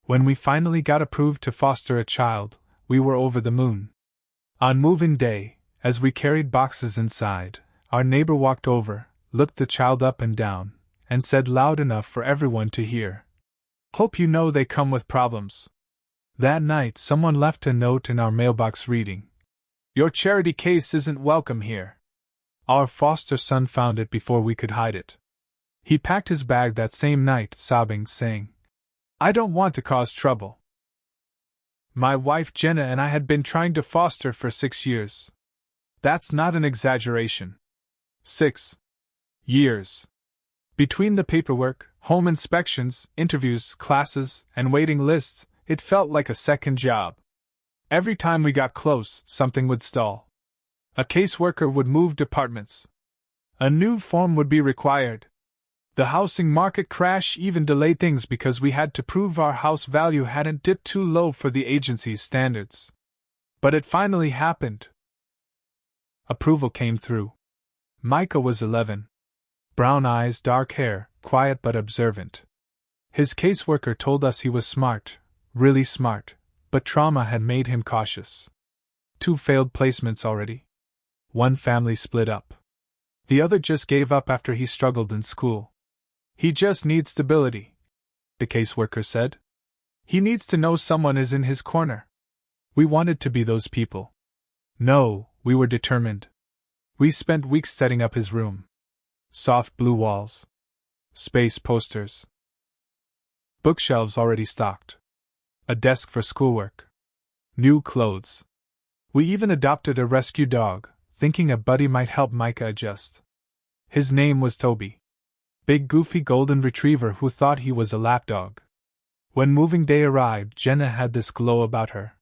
When we finally got approved to foster a child, we were over the moon. On move-in day, as we carried boxes inside, our neighbor walked over, looked the child up and down, and said loud enough for everyone to hear, "Hope you know they come with problems." That night someone left a note in our mailbox reading, "Your charity case isn't welcome here." Our foster son found it before we could hide it. He packed his bag that same night, sobbing, saying, "I don't want to cause trouble." My wife Jenna and I had been trying to foster for 6 years. That's not an exaggeration. 6 years. Between the paperwork, home inspections, interviews, classes, and waiting lists, it felt like a second job. Every time we got close, something would stall. A caseworker would move departments. A new form would be required. The housing market crash even delayed things because we had to prove our house value hadn't dipped too low for the agency's standards. But it finally happened. Approval came through. Micah was 11. Brown eyes, dark hair, quiet but observant. His caseworker told us he was smart, really smart, but trauma had made him cautious. 2 failed placements already. 1 family split up. The other just gave up after he struggled in school. He just needs stability, the caseworker said. He needs to know someone is in his corner. We wanted to be those people. No, we were determined. We spent weeks setting up his room. Soft blue walls. Space posters. Bookshelves already stocked. A desk for schoolwork. New clothes. We even adopted a rescue dog, thinking a buddy might help Micah adjust. His name was Toby. Big goofy golden retriever who thought he was a lapdog. When moving day arrived, Jenna had this glow about her.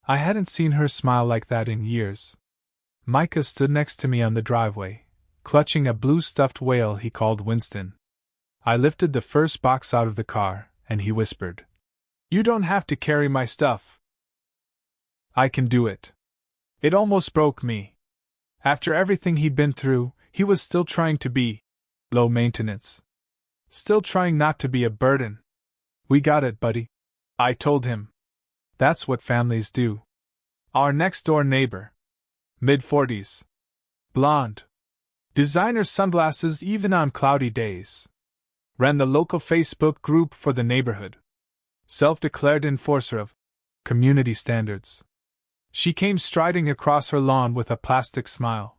I hadn't seen her smile like that in years. Micah stood next to me on the driveway, clutching a blue stuffed whale he called Winston. I lifted the first box out of the car, and he whispered, "You don't have to carry my stuff. I can do it." It almost broke me. After everything he'd been through, he was still trying to be low maintenance. Still trying not to be a burden. "We got it, buddy," I told him. That's what families do. Our next-door neighbor. Mid-40s. Blonde. Designer sunglasses even on cloudy days. Ran the local Facebook group for the neighborhood. Self-declared enforcer of community standards. She came striding across her lawn with a plastic smile.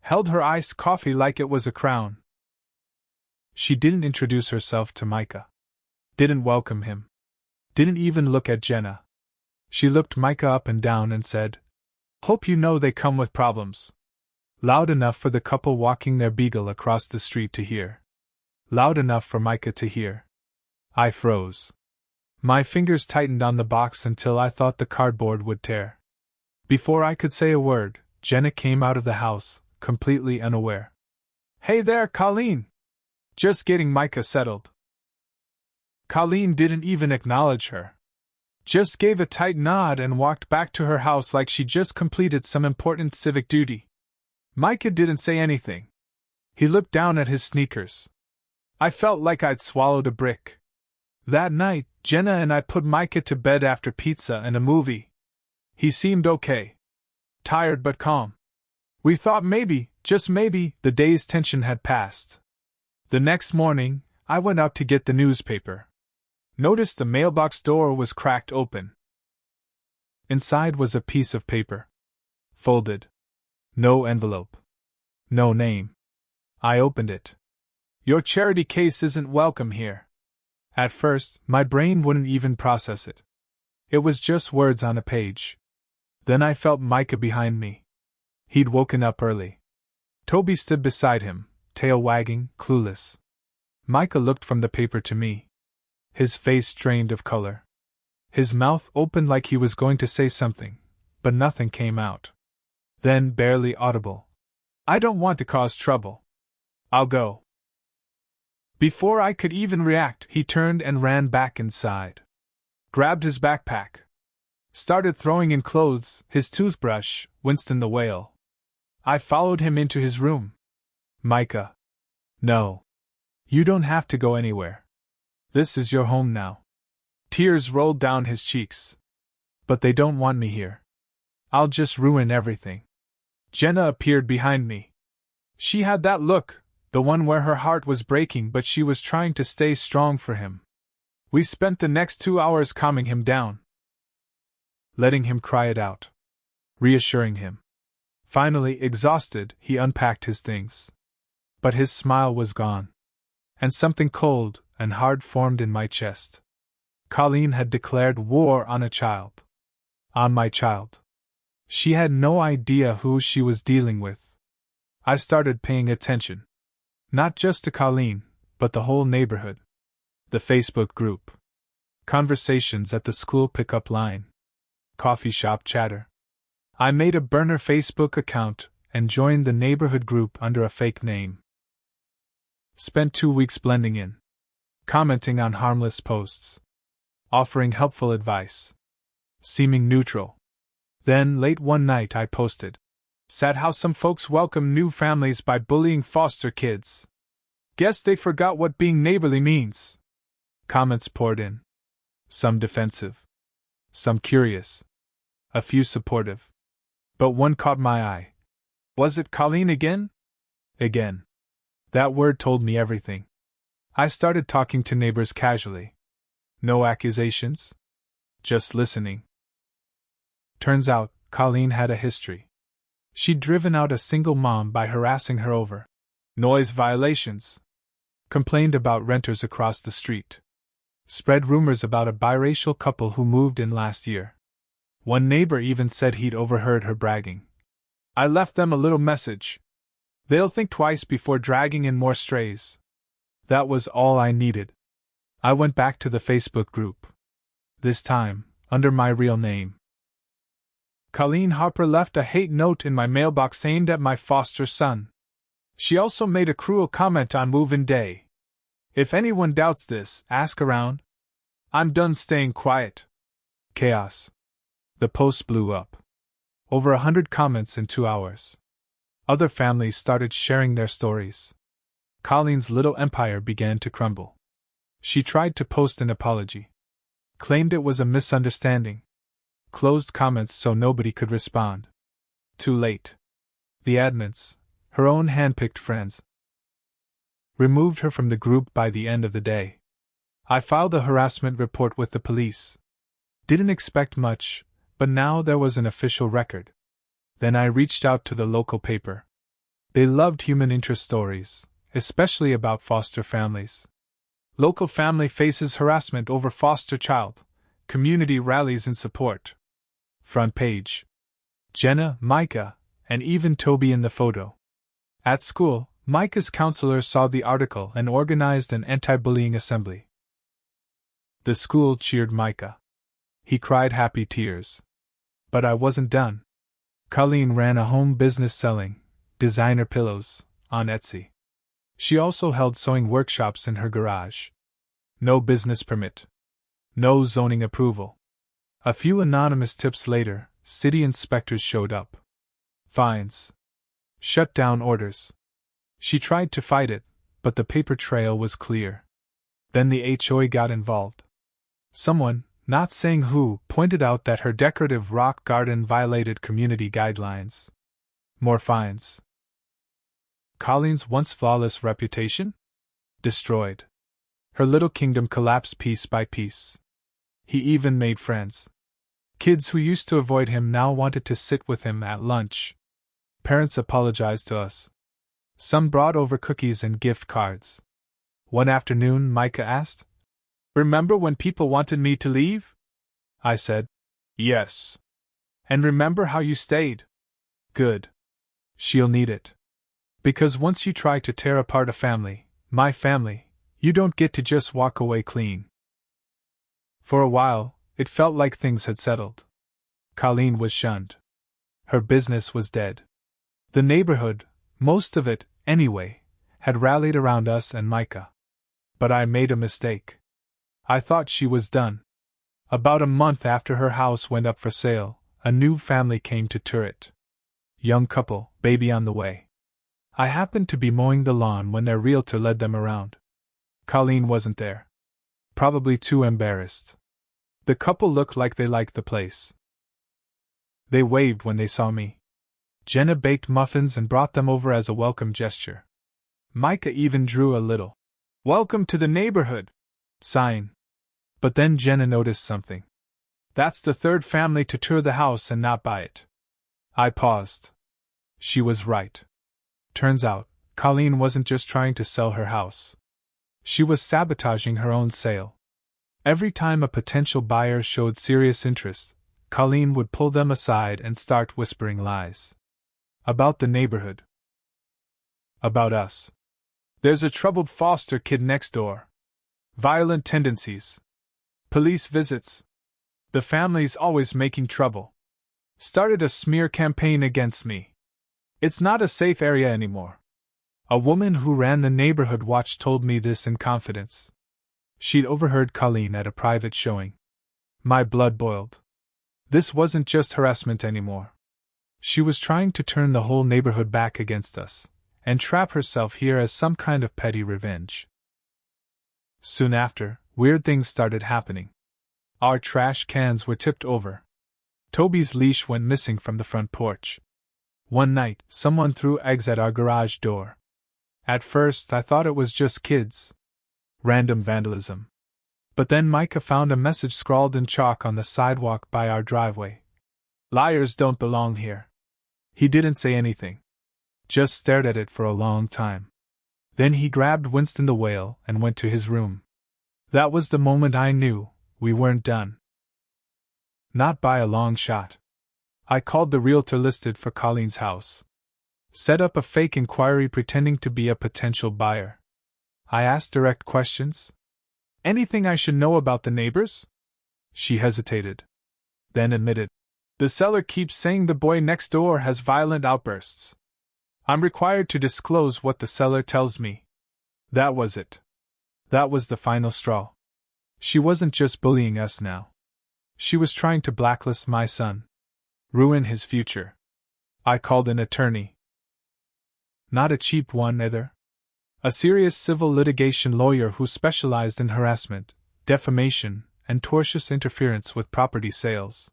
Held her iced coffee like it was a crown. She didn't introduce herself to Micah. Didn't welcome him. Didn't even look at Jenna. She looked Micah up and down and said, "Hope you know they come with problems." Loud enough for the couple walking their beagle across the street to hear. Loud enough for Micah to hear. I froze. My fingers tightened on the box until I thought the cardboard would tear. Before I could say a word, Jenna came out of the house, completely unaware. "Hey there, Colleen! Just getting Micah settled." Colleen didn't even acknowledge her. Just gave a tight nod and walked back to her house like she just completed some important civic duty. Micah didn't say anything. He looked down at his sneakers. I felt like I'd swallowed a brick. That night, Jenna and I put Micah to bed after pizza and a movie. He seemed okay. Tired but calm. We thought maybe, just maybe, the day's tension had passed. The next morning, I went out to get the newspaper. Noticed the mailbox door was cracked open. Inside was a piece of paper. Folded. No envelope. No name. I opened it. "Your charity case isn't welcome here." At first, my brain wouldn't even process it. It was just words on a page. Then I felt Micah behind me. He'd woken up early. Toby stood beside him, tail wagging, clueless. Micah looked from the paper to me. His face drained of color. His mouth opened like he was going to say something, but nothing came out. Then, barely audible, "I don't want to cause trouble. I'll go." Before I could even react, he turned and ran back inside. Grabbed his backpack. Started throwing in clothes, his toothbrush, Winston the whale. I followed him into his room. "Micah. No. You don't have to go anywhere. This is your home now. Tears rolled down his cheeks. But they don't want me here. I'll just ruin everything. Jenna appeared behind me. She had that look, the one where her heart was breaking but she was trying to stay strong for him. We spent the next 2 hours calming him down, letting him cry it out, reassuring him. Finally, exhausted, he unpacked his things. But his smile was gone. And something cold and hard formed in my chest. Colleen had declared war on a child. On my child. She had no idea who she was dealing with. I started paying attention. Not just to Colleen, but the whole neighborhood. The Facebook group. Conversations at the school pickup line. Coffee shop chatter. I made a burner Facebook account and joined the neighborhood group under a fake name. Spent 2 weeks blending in. Commenting on harmless posts. Offering helpful advice. Seeming neutral. Then, late one night, I posted. Sad how some folks welcome new families by bullying foster kids. Guess they forgot what being neighborly means. Comments poured in. Some defensive. Some curious. A few supportive. But one caught my eye. Was it Colleen again? Again. That word told me everything. I started talking to neighbors casually. No accusations. Just listening. Turns out, Colleen had a history. She'd driven out a single mom by harassing her over noise violations. Complained about renters across the street. Spread rumors about a biracial couple who moved in last year. One neighbor even said he'd overheard her bragging. I left them a little message. They'll think twice before dragging in more strays. That was all I needed. I went back to the Facebook group. This time, under my real name. Colleen Harper left a hate note in my mailbox aimed at my foster son. She also made a cruel comment on move-in day. If anyone doubts this, ask around. I'm done staying quiet. Chaos. The post blew up. Over 100 comments in 2 hours. Other families started sharing their stories. Colleen's little empire began to crumble. She tried to post an apology. Claimed it was a misunderstanding. Closed comments so nobody could respond. Too late. The admins, her own handpicked friends, removed her from the group by the end of the day. I filed a harassment report with the police. Didn't expect much, but now there was an official record. Then I reached out to the local paper. They loved human interest stories, especially about foster families. Local family faces harassment over foster child. Community rallies in support. Front page. Jenna, Micah, and even Toby in the photo. At school, Micah's counselor saw the article and organized an anti-bullying assembly. The school cheered Micah. He cried happy tears. But I wasn't done. Colleen ran a home business selling designer pillows on Etsy. She also held sewing workshops in her garage. No business permit. No zoning approval. A few anonymous tips later, city inspectors showed up. Fines. Shut down orders. She tried to fight it, but the paper trail was clear. Then the HOA got involved. Someone, not saying who, pointed out that her decorative rock garden violated community guidelines. More fines. Colleen's once flawless reputation? Destroyed. Her little kingdom collapsed piece by piece. He even made friends. Kids who used to avoid him now wanted to sit with him at lunch. Parents apologized to us. Some brought over cookies and gift cards. One afternoon, Micah asked, "Remember when people wanted me to leave?" I said, "Yes." "And remember how you stayed?" "Good. She'll need it. Because once you try to tear apart a family, my family, you don't get to just walk away clean." For a while, it felt like things had settled. Colleen was shunned. Her business was dead. The neighborhood, most of it, anyway, had rallied around us and Micah. But I made a mistake. I thought she was done. About a month after her house went up for sale, a new family came to tour it. Young couple, baby on the way. I happened to be mowing the lawn when their realtor led them around. Colleen wasn't there. Probably too embarrassed. The couple looked like they liked the place. They waved when they saw me. Jenna baked muffins and brought them over as a welcome gesture. Micah even drew a little "Welcome to the neighborhood" sign. But then Jenna noticed something. "That's the third family to tour the house and not buy it." I paused. She was right. Turns out, Colleen wasn't just trying to sell her house. She was sabotaging her own sale. Every time a potential buyer showed serious interest, Colleen would pull them aside and start whispering lies. About the neighborhood. About us. "There's a troubled foster kid next door. Violent tendencies. Police visits. The family's always making trouble. Started a smear campaign against me. It's not a safe area anymore." A woman who ran the neighborhood watch told me this in confidence. She'd overheard Colleen at a private showing. My blood boiled. This wasn't just harassment anymore. She was trying to turn the whole neighborhood back against us, and trap herself here as some kind of petty revenge. Soon after, weird things started happening. Our trash cans were tipped over. Toby's leash went missing from the front porch. One night, someone threw eggs at our garage door. At first, I thought it was just kids. Random vandalism. But then Micah found a message scrawled in chalk on the sidewalk by our driveway. "Liars don't belong here." He didn't say anything. Just stared at it for a long time. Then he grabbed Winston the whale and went to his room. That was the moment I knew we weren't done. Not by a long shot. I called the realtor listed for Colleen's house. Set up a fake inquiry pretending to be a potential buyer. I asked direct questions. "Anything I should know about the neighbors?" She hesitated. Then admitted. "The seller keeps saying the boy next door has violent outbursts. I'm required to disclose what the seller tells me." That was it. That was the final straw. She wasn't just bullying us now. She was trying to blacklist my son. Ruin his future. I called an attorney. Not a cheap one either. A serious civil litigation lawyer who specialized in harassment, defamation, and tortious interference with property sales.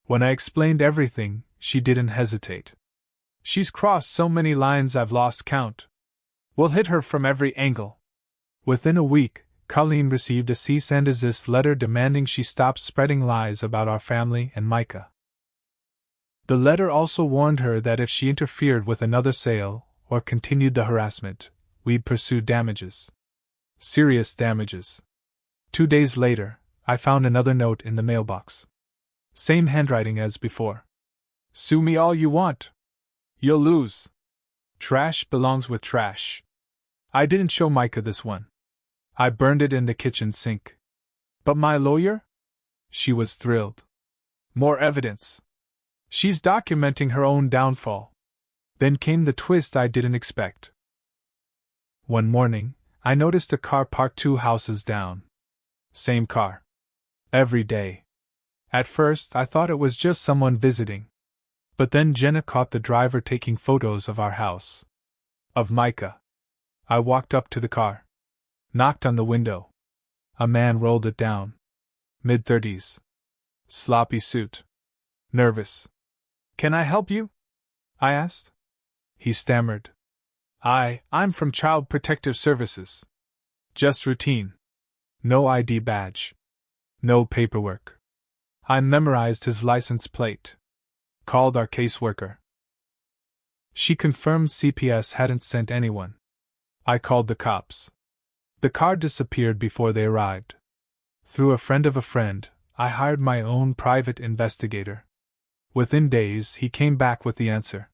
When I explained everything, she didn't hesitate. "She's crossed so many lines I've lost count. We'll hit her from every angle." Within a week, Colleen received a cease and desist letter demanding she stop spreading lies about our family and Micah. The letter also warned her that if she interfered with another sale, or continued the harassment, we'd pursue damages. Serious damages. 2 days later, I found another note in the mailbox. Same handwriting as before. "Sue me all you want. You'll lose. Trash belongs with trash." I didn't show Micah this one. I burned it in the kitchen sink. "But my lawyer?" She was thrilled. "More evidence. She's documenting her own downfall." Then came the twist I didn't expect. One morning, I noticed a car parked 2 houses down. Same car. Every day. At first, I thought it was just someone visiting. But then Jenna caught the driver taking photos of our house. Of Micah. I walked up to the car. Knocked on the window. A man rolled it down. Mid-30s. Sloppy suit. Nervous. "Can I help you?" I asked. He stammered. I'm from Child Protective Services. Just routine. No ID badge. No paperwork." I memorized his license plate. Called our caseworker. She confirmed CPS hadn't sent anyone. I called the cops. The car disappeared before they arrived. Through a friend of a friend, I hired my own private investigator. Within days, he came back with the answer.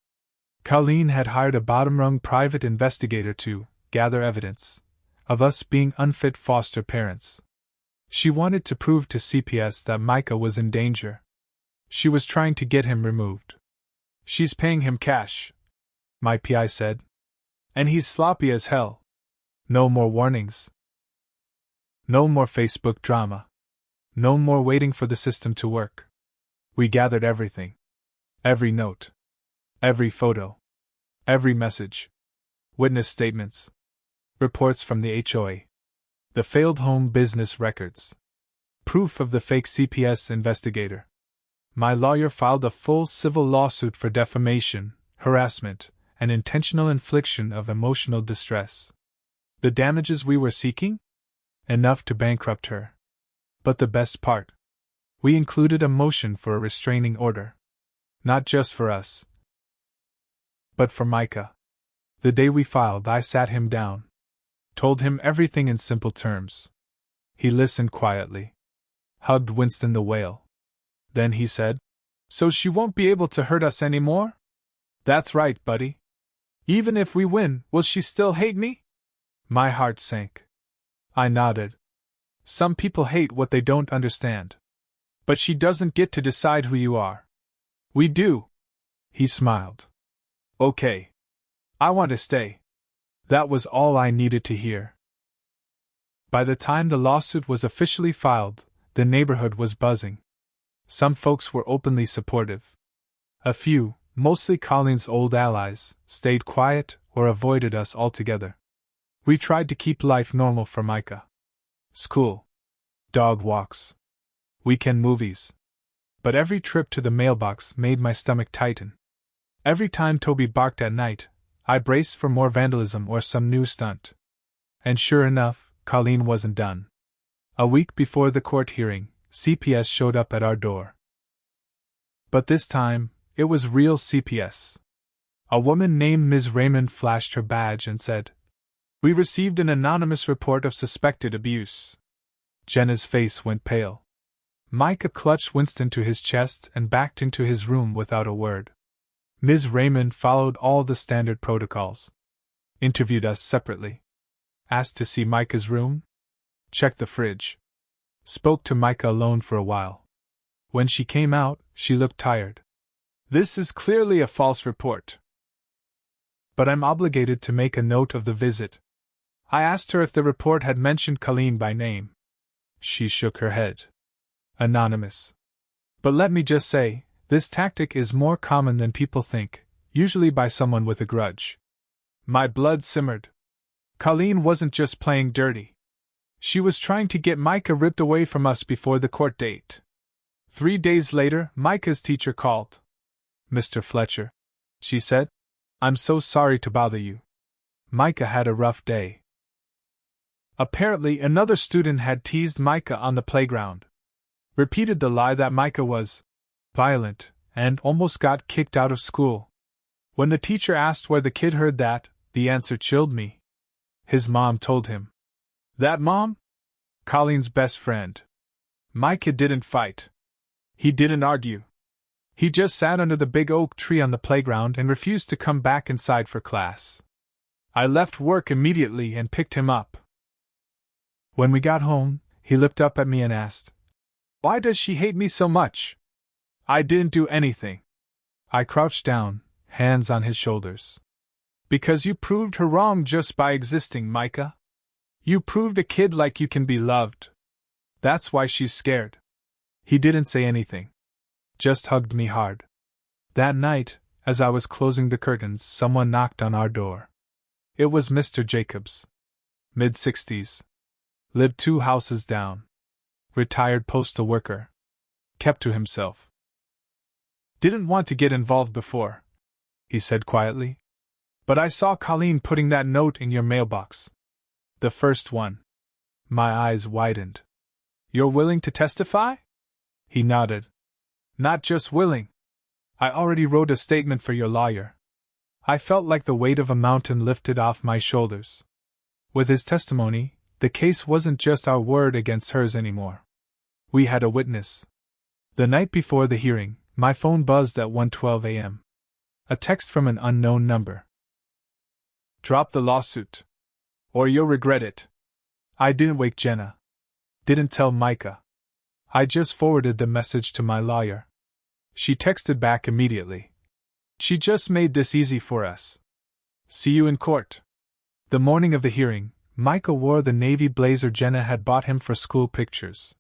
Colleen had hired a bottom-rung private investigator to gather evidence of us being unfit foster parents. She wanted to prove to CPS that Micah was in danger. She was trying to get him removed. "She's paying him cash," my PI said. "And he's sloppy as hell. No more warnings. No more Facebook drama. No more waiting for the system to work." We gathered everything. Every note. Every photo. Every message. Witness statements. Reports from the HOA. The failed home business records. proof of the fake CPS investigator. My lawyer filed a full civil lawsuit for defamation, harassment, and intentional infliction of emotional distress. The damages we were seeking? Enough to bankrupt her. But the best part? We included a motion for a restraining order. Not just for us, but for Micah. The day we filed, I sat him down. Told him everything in simple terms. He listened quietly. Hugged Winston the whale. Then he said, "So she won't be able to hurt us anymore?" "That's right, buddy. Even if we win, will she still hate me?" My heart sank. I nodded. Some people hate what they don't understand. But she doesn't get to decide who you are. We do. He smiled. Okay. I want to stay. That was all I needed to hear. By the time the lawsuit was officially filed, the neighborhood was buzzing. Some folks were openly supportive. A few, mostly Colleen's old allies, stayed quiet or avoided us altogether. We tried to keep life normal for Micah. School. Dog walks. Weekend movies. But every trip to the mailbox made my stomach tighten. Every time Toby barked at night, I braced for more vandalism or some new stunt. And sure enough, Colleen wasn't done. A week before the court hearing, CPS showed up at our door. But this time, it was real CPS. A woman named Ms. Raymond flashed her badge and said, "We received an anonymous report of suspected abuse." Jenna's face went pale. Micah clutched Winston to his chest and backed into his room without a word. Ms. Raymond followed all the standard protocols. Interviewed us separately. Asked to see Micah's room. Checked the fridge. Spoke to Micah alone for a while. When she came out, she looked tired. "This is clearly a false report. But I'm obligated to make a note of the visit." I asked her if the report had mentioned Colleen by name. She shook her head. Anonymous. But let me just say, this tactic is more common than people think, usually by someone with a grudge. My blood simmered. Colleen wasn't just playing dirty. She was trying to get Micah ripped away from us before the court date. 3 days later, Micah's teacher called. "Mr. Fletcher," she said, "I'm so sorry to bother you. Micah had a rough day." Apparently, another student had teased Micah on the playground. Repeated the lie that Micah was violent, and almost got kicked out of school. When the teacher asked where the kid heard that, the answer chilled me. His mom told him. That mom? Colleen's best friend. Micah didn't fight. He didn't argue. He just sat under the big oak tree on the playground and refused to come back inside for class. I left work immediately and picked him up. When we got home, he looked up at me and asked, "Why does she hate me so much?" I didn't do anything. I crouched down, hands on his shoulders. "Because you proved her wrong just by existing, Micah. You proved a kid like you can be loved. That's why she's scared." He didn't say anything. Just hugged me hard. That night, as I was closing the curtains, someone knocked on our door. It was Mr. Jacobs. Mid-60s. Lived 2 houses down. Retired postal worker. Kept to himself. "Didn't want to get involved before," he said quietly. "But I saw Colleen putting that note in your mailbox. The first one." My eyes widened. "You're willing to testify?" He nodded. "Not just willing. I already wrote a statement for your lawyer." I felt like the weight of a mountain lifted off my shoulders. With his testimony, the case wasn't just our word against hers anymore. We had a witness. The night before the hearing, my phone buzzed at 1:12 a.m. A text from an unknown number. "Drop the lawsuit, or you'll regret it." I didn't wake Jenna. Didn't tell Micah. I just forwarded the message to my lawyer. She texted back immediately. "She just made this easy for us. See you in court." The morning of the hearing, Micah wore the navy blazer Jenna had bought him for school pictures.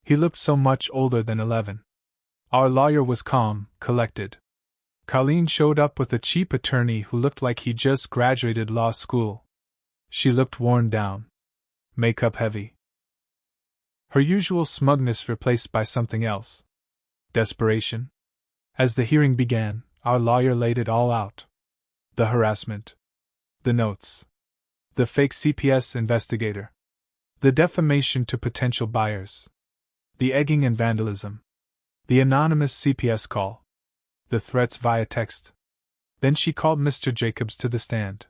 He looked so much older than 11. Our lawyer was calm, collected. Colleen showed up with a cheap attorney who looked like he just graduated law school. She looked worn down. Makeup heavy. Her usual smugness replaced by something else. Desperation. As the hearing began, our lawyer laid it all out. The harassment. The notes. The fake CPS investigator. The defamation to potential buyers. The egging and vandalism. The anonymous CPS call. The threats via text. Then she called Mr. Jacobs to the stand.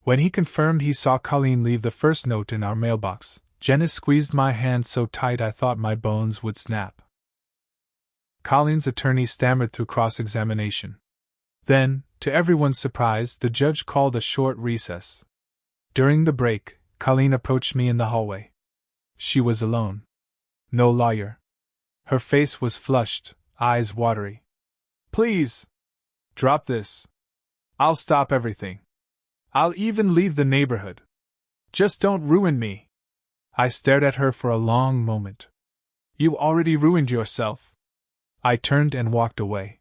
When he confirmed he saw Colleen leave the first note in our mailbox, Jenna squeezed my hand so tight I thought my bones would snap. Colleen's attorney stammered through cross-examination. Then, to everyone's surprise, the judge called a short recess. During the break, Colleen approached me in the hallway. She was alone. No lawyer. Her face was flushed, eyes watery. "Please! Drop this. I'll stop everything. I'll even leave the neighborhood. Just don't ruin me." I stared at her for a long moment. "You already ruined yourself." I turned and walked away.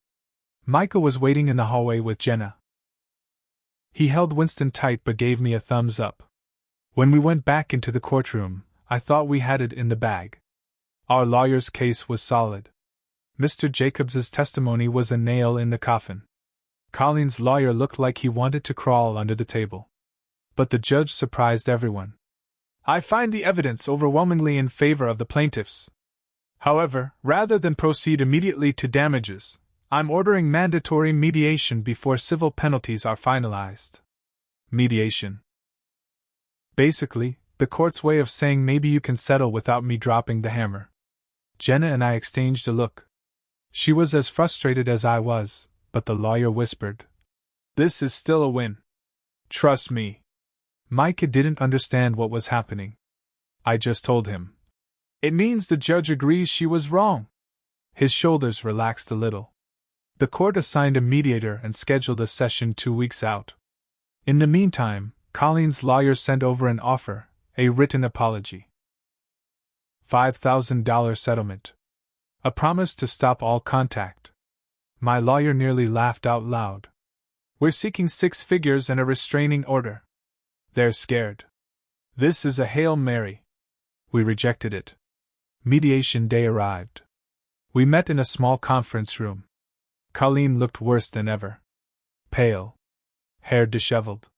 Micah was waiting in the hallway with Jenna. He held Winston tight but gave me a thumbs up. When we went back into the courtroom, I thought we had it in the bag. Our lawyer's case was solid. Mr. Jacobs's testimony was a nail in the coffin. Colleen's lawyer looked like he wanted to crawl under the table. But the judge surprised everyone. "I find the evidence overwhelmingly in favor of the plaintiffs. However, rather than proceed immediately to damages, I'm ordering mandatory mediation before civil penalties are finalized." Mediation. Basically, the court's way of saying maybe you can settle without me dropping the hammer. Jenna and I exchanged a look. She was as frustrated as I was, but the lawyer whispered, "This is still a win. Trust me." Micah didn't understand what was happening. I just told him. "It means the judge agrees she was wrong." His shoulders relaxed a little. The court assigned a mediator and scheduled a session 2 weeks out. In the meantime, Colleen's lawyer sent over an offer, a written apology. $5,000 settlement. A promise to stop all contact. My lawyer nearly laughed out loud. "We're seeking 6 figures and a restraining order." They're scared. This is a Hail Mary. We rejected it. Mediation day arrived. We met in a small conference room. Colleen looked worse than ever. Pale. Hair disheveled.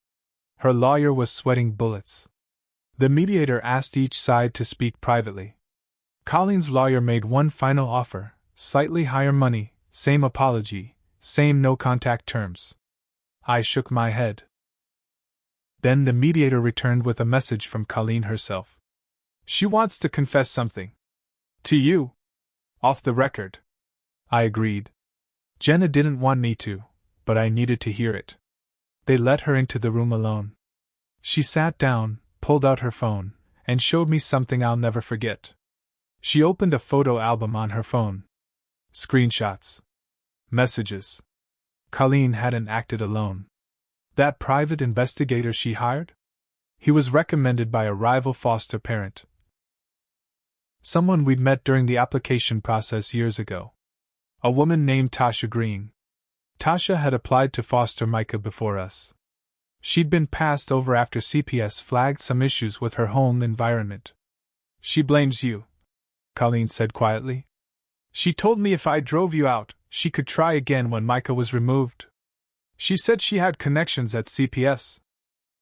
Her lawyer was sweating bullets. The mediator asked each side to speak privately. Colleen's lawyer made one final offer, slightly higher money, same apology, same no-contact terms. I shook my head. Then the mediator returned with a message from Colleen herself. "She wants to confess something. To you. Off the record." I agreed. Jenna didn't want me to, but I needed to hear it. They let her into the room alone. She sat down, pulled out her phone, and showed me something I'll never forget. She opened a photo album on her phone. Screenshots. Messages. Colleen hadn't acted alone. That private investigator she hired? He was recommended by a rival foster parent. Someone we'd met during the application process years ago. A woman named Tasha Green. Tasha had applied to foster Micah before us. She'd been passed over after CPS flagged some issues with her home environment. "She blames you," Colleen said quietly. "She told me if I drove you out, she could try again when Micah was removed. She said she had connections at CPS.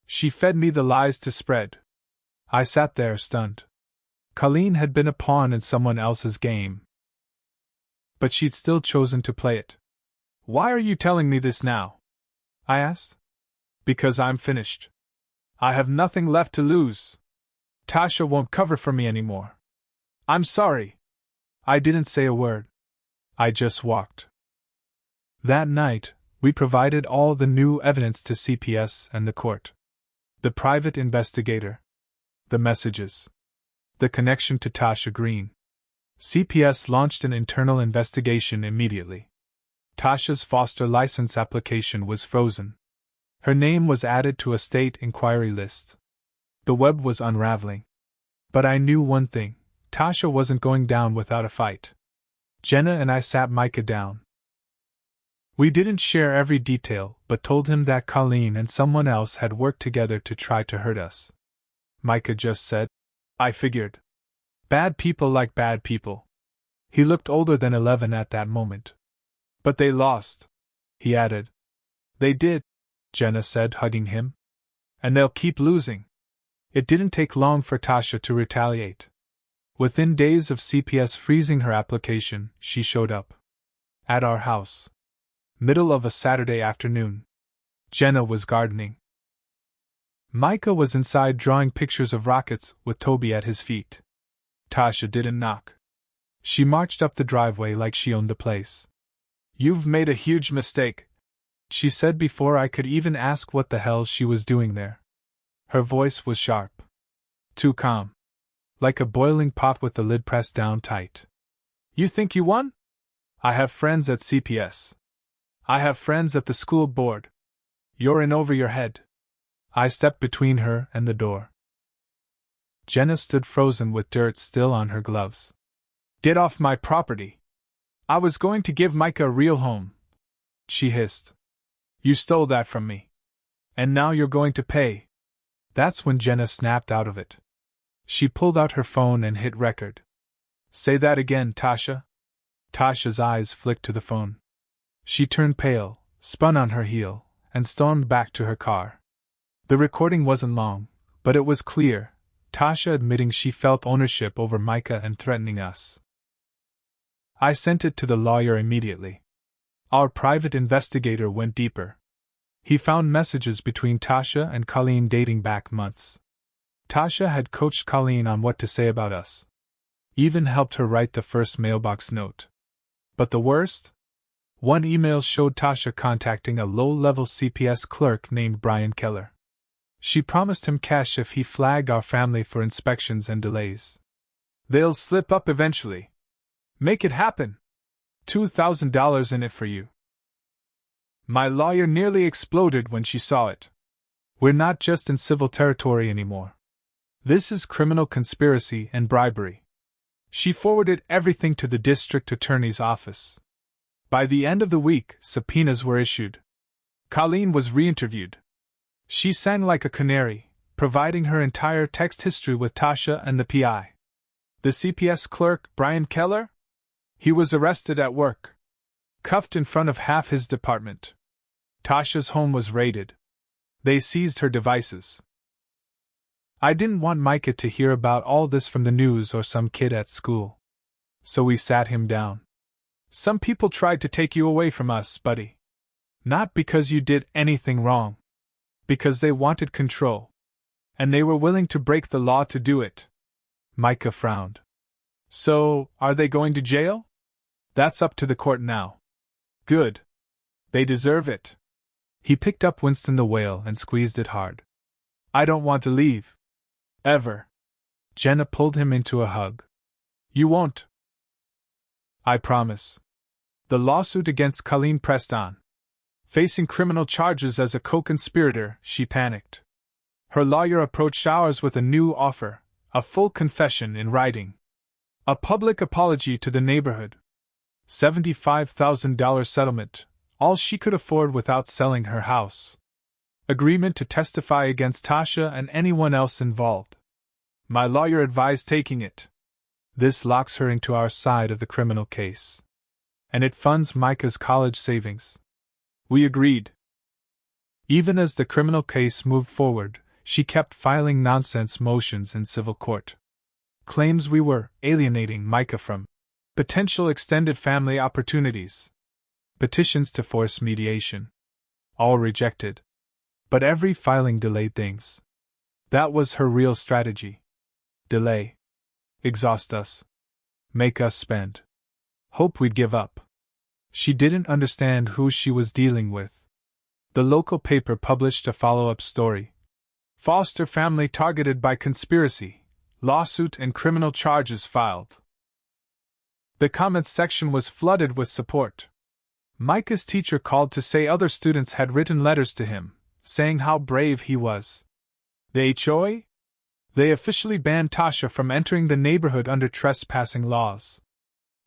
She fed me the lies to spread." I sat there stunned. Colleen had been a pawn in someone else's game. But she'd still chosen to play it. "Why are you telling me this now?" I asked. "Because I'm finished. I have nothing left to lose. Tasha won't cover for me anymore. I'm sorry." I didn't say a word. I just walked. That night, we provided all the new evidence to CPS and the court. The private investigator. The messages. The connection to Tasha Green. CPS launched an internal investigation immediately. Tasha's foster license application was frozen. Her name was added to a state inquiry list. The web was unraveling. But I knew one thing. Tasha wasn't going down without a fight. Jenna and I sat Micah down. We didn't share every detail, but told him that Colleen and someone else had worked together to try to hurt us. Micah just said, "I figured." Bad people like bad people. He looked older than 11 at that moment. But they lost, he added. They did, Jenna said, hugging him. And they'll keep losing. It didn't take long for Tasha to retaliate. Within days of CPS freezing her application, she showed up. At our house. Middle of a Saturday afternoon. Jenna was gardening. Micah was inside drawing pictures of rockets with Toby at his feet. Tasha didn't knock. She marched up the driveway like she owned the place. "You've made a huge mistake," she said before I could even ask what the hell she was doing there. Her voice was sharp. Too calm. Like a boiling pot with the lid pressed down tight. "You think you won? I have friends at CPS. I have friends at the school board. You're in over your head." I stepped between her and the door. Jenna stood frozen with dirt still on her gloves. "Get off my property. I was going to give Micah a real home," she hissed. "You stole that from me. And now you're going to pay." That's when Jenna snapped out of it. She pulled out her phone and hit record. "Say that again, Tasha." Tasha's eyes flicked to the phone. She turned pale, spun on her heel, and stormed back to her car. The recording wasn't long, but it was clear, Tasha admitting she felt ownership over Micah and threatening us. I sent it to the lawyer immediately. Our private investigator went deeper. He found messages between Tasha and Colleen dating back months. Tasha had coached Colleen on what to say about us. Even helped her write the first mailbox note. But the worst? One email showed Tasha contacting a low-level CPS clerk named Brian Keller. She promised him cash if he flagged our family for inspections and delays. "They'll slip up eventually. Make it happen. $2,000 in it for you." My lawyer nearly exploded when she saw it. We're not just in civil territory anymore. This is criminal conspiracy and bribery. She forwarded everything to the district attorney's office. By the end of the week, subpoenas were issued. Colleen was re-interviewed. She sang like a canary, providing her entire text history with Tasha and the PI. The CPS clerk, Brian Keller? He was arrested at work. Cuffed in front of half his department. Tasha's home was raided. They seized her devices. I didn't want Micah to hear about all this from the news or some kid at school. So we sat him down. "Some people tried to take you away from us, buddy. Not because you did anything wrong. Because they wanted control. And they were willing to break the law to do it." Micah frowned. "So, are they going to jail?" "That's up to the court now." "Good. They deserve it." He picked up Winston the whale and squeezed it hard. "I don't want to leave. Ever." Jenna pulled him into a hug. "You won't." "I promise." The lawsuit against Colleen pressed on. Facing criminal charges as a co-conspirator, she panicked. Her lawyer approached ours with a new offer, a full confession in writing. A public apology to the neighborhood. $75,000 settlement, all she could afford without selling her house. Agreement to testify against Tasha and anyone else involved. My lawyer advised taking it. This locks her into our side of the criminal case. And it funds Micah's college savings. We agreed. Even as the criminal case moved forward, she kept filing nonsense motions in civil court. Claims we were alienating Micah from potential extended family opportunities. Petitions to force mediation. All rejected. But every filing delayed things. That was her real strategy. Delay. Exhaust us. Make us spend. Hope we'd give up. She didn't understand who she was dealing with. The local paper published a follow-up story. Foster family targeted by conspiracy, lawsuit and criminal charges filed. The comments section was flooded with support. Micah's teacher called to say other students had written letters to him, saying how brave he was. The HOA? They officially banned Tasha from entering the neighborhood under trespassing laws.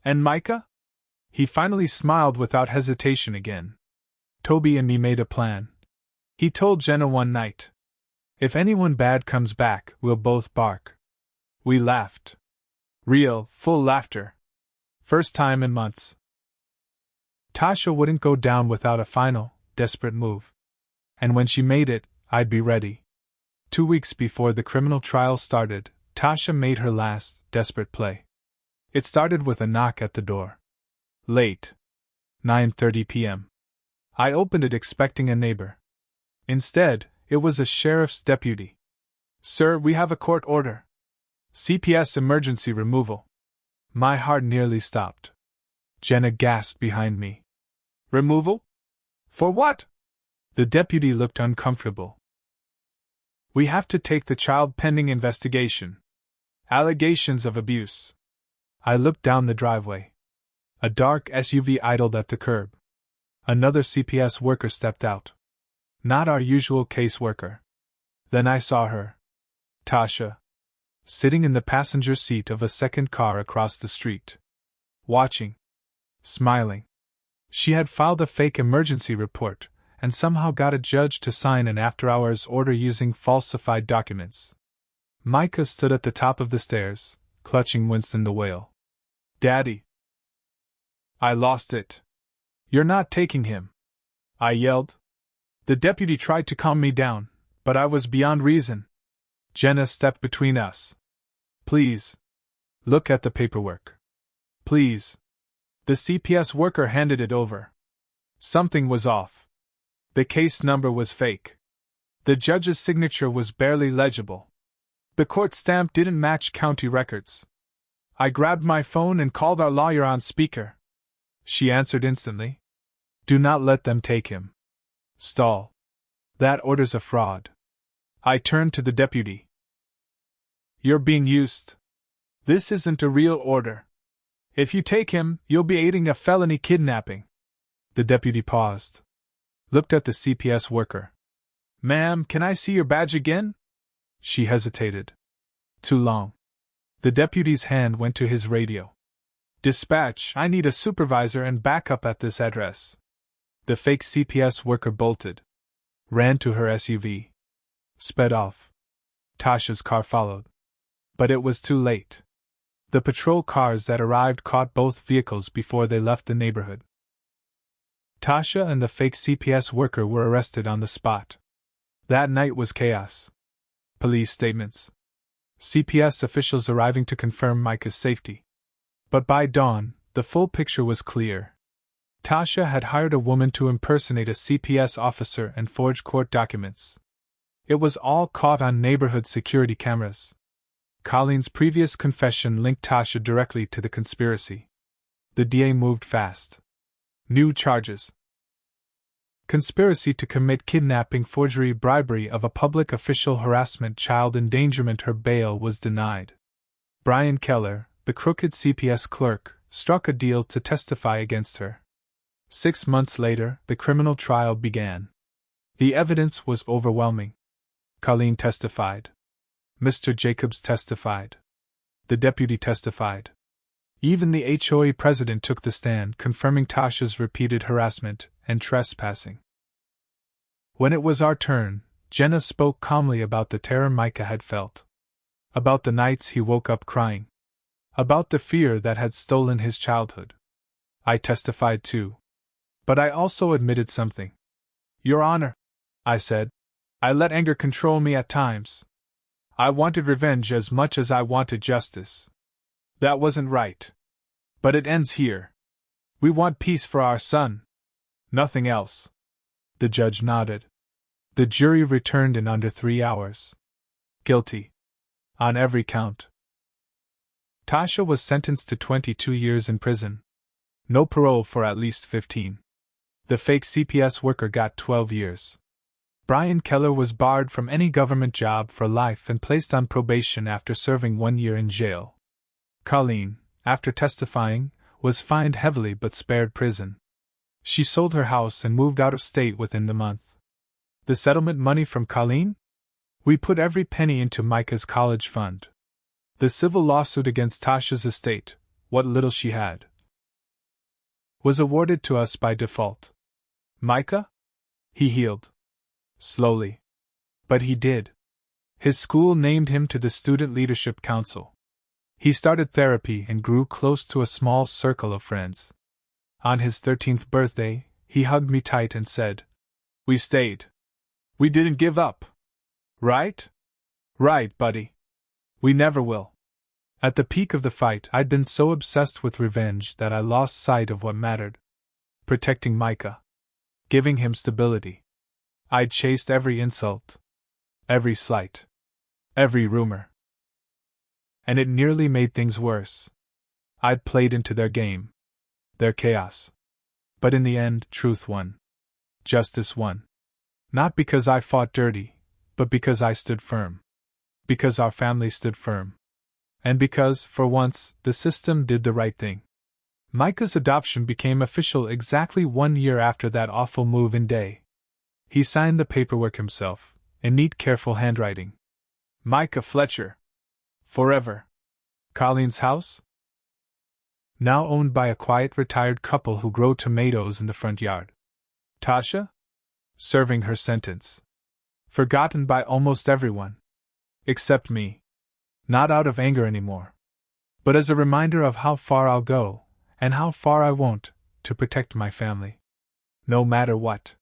And Micah? He finally smiled without hesitation again. Toby and me made a plan. He told Jenna one night. If anyone bad comes back, we'll both bark. We laughed. Real, full laughter. First time in months. Tasha wouldn't go down without a final, desperate move. And when she made it, I'd be ready. 2 weeks before the criminal trial started, Tasha made her last, desperate play. It started with a knock at the door. Late. 9:30 p.m. I opened it expecting a neighbor. Instead, it was a sheriff's deputy. "Sir, we have a court order. CPS emergency removal." My heart nearly stopped. Jenna gasped behind me. "Removal? For what?" The deputy looked uncomfortable. "We have to take the child pending investigation. Allegations of abuse." I looked down the driveway. A dark SUV idled at the curb. Another CPS worker stepped out. Not our usual caseworker. Then I saw her. Tasha. Sitting in the passenger seat of a second car across the street. Watching. Smiling. She had filed a fake emergency report, and somehow got a judge to sign an after-hours order using falsified documents. Micah stood at the top of the stairs, clutching Winston the whale. "Daddy." I lost it. "You're not taking him," I yelled. The deputy tried to calm me down, but I was beyond reason. Jenna stepped between us. "Please. Look at the paperwork. Please." The CPS worker handed it over. Something was off. The case number was fake. The judge's signature was barely legible. The court stamp didn't match county records. I grabbed my phone and called our lawyer on speaker. She answered instantly. "Do not let them take him. Stall. That order's a fraud." I turned to the deputy. "You're being used. This isn't a real order. If you take him, you'll be aiding a felony kidnapping." The deputy paused. Looked at the CPS worker. "Ma'am, can I see your badge again?" She hesitated. Too long. The deputy's hand went to his radio. "Dispatch, I need a supervisor and backup at this address." The fake CPS worker bolted. Ran to her SUV. Sped off. Tasha's car followed. But it was too late. The patrol cars that arrived caught both vehicles before they left the neighborhood. Tasha and the fake CPS worker were arrested on the spot. That night was chaos. Police statements. CPS officials arriving to confirm Micah's safety. But by dawn, the full picture was clear. Tasha had hired a woman to impersonate a CPS officer and forge court documents. It was all caught on neighborhood security cameras. Colleen's previous confession linked Tasha directly to the conspiracy. The DA moved fast. New charges. Conspiracy to commit kidnapping, forgery, bribery of a public official, harassment, child endangerment. Her bail was denied. Brian Keller, the crooked CPS clerk, struck a deal to testify against her. 6 months later, the criminal trial began. The evidence was overwhelming. Colleen testified. Mr. Jacobs testified. The deputy testified. Even the HOA president took the stand, confirming Tasha's repeated harassment and trespassing. When it was our turn, Jenna spoke calmly about the terror Micah had felt. About the nights he woke up crying. About the fear that had stolen his childhood. I testified too. But I also admitted something. "Your Honor," I said, "I let anger control me at times. I wanted revenge as much as I wanted justice. That wasn't right. But it ends here. We want peace for our son. Nothing else." The judge nodded. The jury returned in under 3 hours. Guilty. On every count. Tasha was sentenced to 22 years in prison. No parole for at least 15. The fake CPS worker got 12 years. Brian Keller was barred from any government job for life and placed on probation after serving 1 year in jail. Colleen, after testifying, was fined heavily but spared prison. She sold her house and moved out of state within the month. The settlement money from Colleen? We put every penny into Micah's college fund. The civil lawsuit against Tasha's estate, what little she had, was awarded to us by default. Micah? He healed. Slowly. But he did. His school named him to the Student Leadership Council. He started therapy and grew close to a small circle of friends. On his 13th birthday, he hugged me tight and said, "We stayed. We didn't give up. Right? Right, buddy. We never will." At the peak of the fight, I'd been so obsessed with revenge that I lost sight of what mattered. Protecting Micah. Giving him stability. I'd chased every insult. Every slight. Every rumor. And it nearly made things worse. I'd played into their game. Their chaos. But in the end, truth won. Justice won. Not because I fought dirty, but because I stood firm. Because our family stood firm. And because, for once, the system did the right thing. Micah's adoption became official exactly 1 year after that awful move-in day. He signed the paperwork himself, in neat, careful handwriting. Micah Fletcher. Forever. Colleen's house? Now owned by a quiet, retired couple who grow tomatoes in the front yard. Tasha? Serving her sentence. Forgotten by almost everyone. Except me. Not out of anger anymore. But as a reminder of how far I'll go, and how far I won't, to protect my family. No matter what.